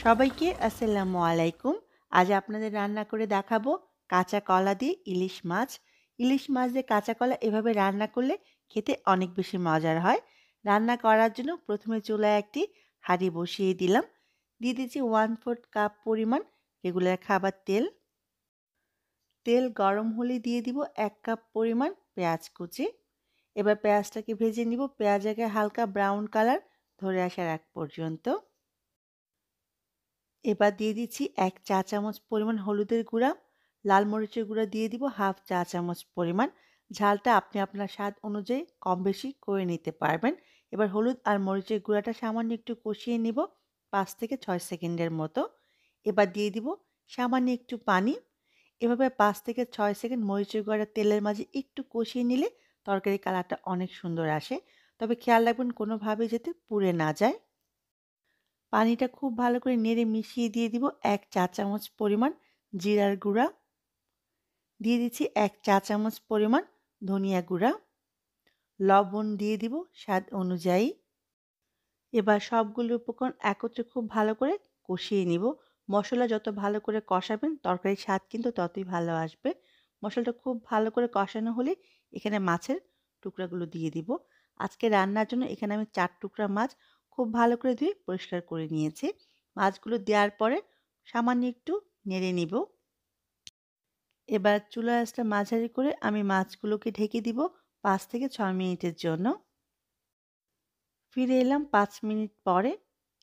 সবাইকে আসসালামু আলাইকুম। আজ আপনাদের রান্না করে দেখাবো কাঁচা কলা দিয়ে ইলিশ মাছ। ইলিশ মাছ দিয়ে কাঁচা কলা এভাবে রান্না করলে খেতে অনেক বেশি মজার হয়। রান্না করার জন্য প্রথমে চুলায় একটি হাঁড়ি বসিয়ে দিলাম। দিয়ে দিচ্ছি 1/4 কাপ পরিমাণ রেগুলার খাবার তেল। তেল গরম হলে দিয়ে দিব 1 কাপ পরিমাণ পেঁয়াজ কুচি। এবার পেঁয়াজটাকে ভেজে নিব পেঁয়াজটাকে হালকা ব্রাউন কালার ধরে আসার আগ পর্যন্ত। এবার দিয়ে দিচ্ছি 1 চা চামচ পরিমাণ হলুদের গুঁড়া, লাল মরিচের গুঁড়া দিয়ে দিব 1/2 চা চামচ পরিমাণ। ঝালটা আপনি আপনার স্বাদ অনুযায়ী কম বেশি করে নিতে পারবেন। এবার হলুদ আর মরিচের গুঁড়াটা সামান্য একটু কষিয়ে নিব 5 থেকে 6 সেকেন্ডের মতো। এবার দিয়ে দিব সামান্য একটু পানি। এভাবে 5 থেকে 6 সেকেন্ড মরিচের গুঁড়াটা তেলের মাঝে একটু কষিয়ে নিলে তরকারির কালারটা অনেক সুন্দর আসে। তবে খেয়াল রাখবেন কোনোভাবে যাতে পুড়ে না যায়। পানিটা খুব ভালো করে নেড়ে মিশিয়ে দিয়ে দিব 1 চা চামচ পরিমাণ জিরার গুঁড়া, দিয়ে দিচ্ছি 1 চা চামচ পরিমাণ ধনিয়া গুঁড়া, লবণ দিয়ে দিব স্বাদ অনুযায়ী। এবার সবগুলো উপকরণ একত্রে খুব ভালো করে কষিয়ে নিব। মশলা যত ভালো করে কষাবেন তরকারির স্বাদ কিন্তু ততই ভালো আসবে। মশলাটা খুব ভালো করে কষানো হলে এখানে মাছের টুকরাগুলো দিয়ে দিব। আজকে রান্নার জন্য এখানে আমি 4 টুকরা মাছ খুব ভালো করে ধুয়ে পরিষ্কার করে নিয়েছি। মাছগুলো দেওয়ার পরে সামান্য একটু নেড়ে নিব। এবার চুলার আঁচটা মাঝারি করে আমি মাছগুলোকে ঢেকে দিব 5 থেকে 6 মিনিটের জন্য। ফিরে এলাম 5 মিনিট পরে।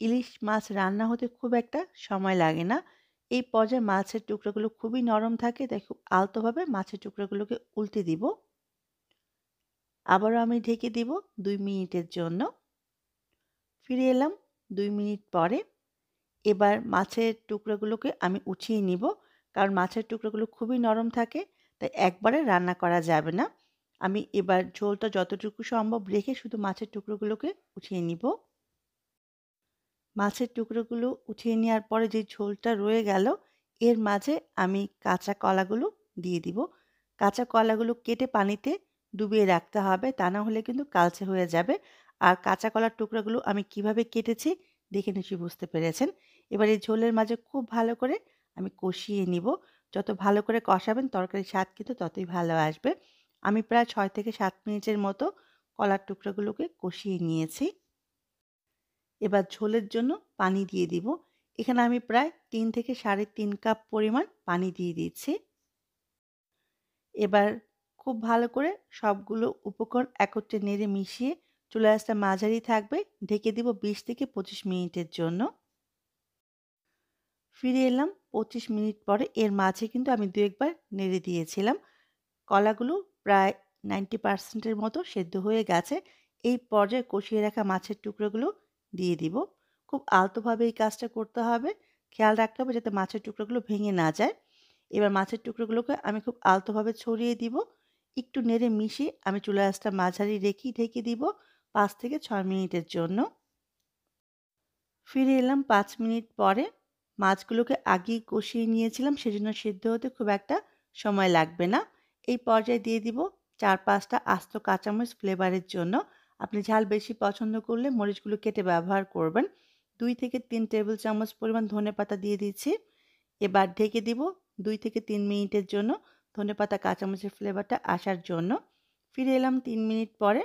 ইলিশ মাছ রান্না হতে খুব একটা সময় লাগে না। এই পর্যায়ে মাছের টুকরাগুলো খুবই নরম থাকে, তাই খুব আলতোভাবে মাছের টুকরাগুলোকে উল্টে দিব। আবারও আমি ঢেকে দিব 2 মিনিটের জন্য। ফিরে এলাম 2 মিনিট পরে। এবার মাছের টুকরাগুলোকে আমি উঠিয়ে নিব। কারণ মাছের টুকরাগুলো খুবই নরম থাকে, তাই একবারে রান্না করা যাবে না। আমি এবার ঝোলটা যতটুকু সম্ভব রেখে শুধু মাছের টুকরোগুলোকে উঠিয়ে নিব। মাছের টুকরোগুলো উঠিয়ে নেওয়ার পরে যে ঝোলটা রয়ে গেল, এর মাঝে আমি কাঁচা কলাগুলো দিয়ে দিব। কাঁচা কলাগুলো কেটে পানিতে ডুবিয়ে রাখতে হবে, তা না হলে কিন্তু কালচে হয়ে যাবে। আর কাঁচা কলার টুকরাগুলো আমি কিভাবে কেটেছি দেখে নিশ্চয়ই বুঝতে পেরেছেন। এবার এই ঝোলের মাঝে খুব ভালো করে আমি কষিয়ে নিব। যত ভালো করে কষাবেন তরকারির স্বাদ কিন্তু ততই ভালো আসবে। আমি প্রায় 6 থেকে 7 মিনিটের মতো কলার টুকরাগুলোকে কষিয়ে নিয়েছি। এবার ঝোলের জন্য পানি দিয়ে দিব। এখানে আমি প্রায় 3 থেকে 3.5 কাপ পরিমাণ পানি দিয়ে দিচ্ছি। এবার খুব ভালো করে সবগুলো উপকরণ একত্রে নেড়ে মিশিয়ে চুলার আঁচটা মাঝারি থাকবে। ঢেকে দিব 20 থেকে 25 মিনিটের জন্য। ফিরে এলাম 25 মিনিট পরে। এর মাঝে কিন্তু আমি 2 একবার নেড়ে দিয়েছিলাম। কলাগুলো প্রায় 90% এর মতো সেদ্ধ হয়ে গেছে। এই পর্যায়ে কষিয়ে রাখা মাছের টুকরোগুলো দিয়ে দিব। খুব আলতোভাবে এই কাজটা করতে হবে। খেয়াল রাখতে হবে যাতে মাছের টুকরোগুলো ভেঙে না যায়। এবার মাছের টুকরোগুলোকে আমি খুব আলতোভাবে ছড়িয়ে দিব। একটু নেড়ে মিশিয়ে আমি চুলার আঁচটা মাঝারি রেখেই ঢেকে দিব 5 থেকে 6 মিনিটের জন্য। ফিরে এলাম 5 মিনিট পরে। মাছগুলোকে আগেই কষিয়ে নিয়েছিলাম, সেজন্য সিদ্ধ হতে খুব একটা সময় লাগবে না। এই পর্যায়ে দিয়ে দিব 4-5 টা আস্ত কাঁচামরিচ ফ্লেভারের জন্য। আপনি ঝাল বেশি পছন্দ করলে মরিচগুলো কেটে ব্যবহার করবেন। 2 থেকে 3 টেবিল চামচ পরিমাণ ধনেপাতা দিয়ে দিচ্ছি। এবার ঢেকে দিব 2 থেকে 3 মিনিটের জন্য ধনেপাতা কাঁচামরিচের ফ্লেভারটা আসার জন্য। ফিরে এলাম 3 মিনিট পরে।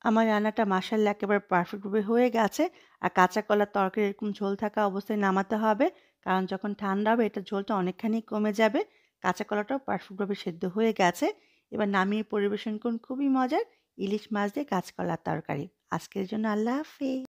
আমার রান্নাটা মাশাআল্লাহ একেবারে পারফেক্টভাবে হয়ে গেছে। আর কাঁচা কলার তরকারি এরকম ঝোল থাকা অবস্থায় নামাতে হবে। কারণ যখন ঠান্ডা হবে এটার ঝোলটা অনেকখানি কমে যাবে। কাঁচা কলাটাও পারফেক্টভাবে সেদ্ধ হয়ে গেছে। এবার নামিয়ে পরিবেশন করুন খুবই মজার ইলিশ মাছ দিয়ে কাঁচকলার তরকারি। আজকের জন্য আল্লাহ হাফেজ।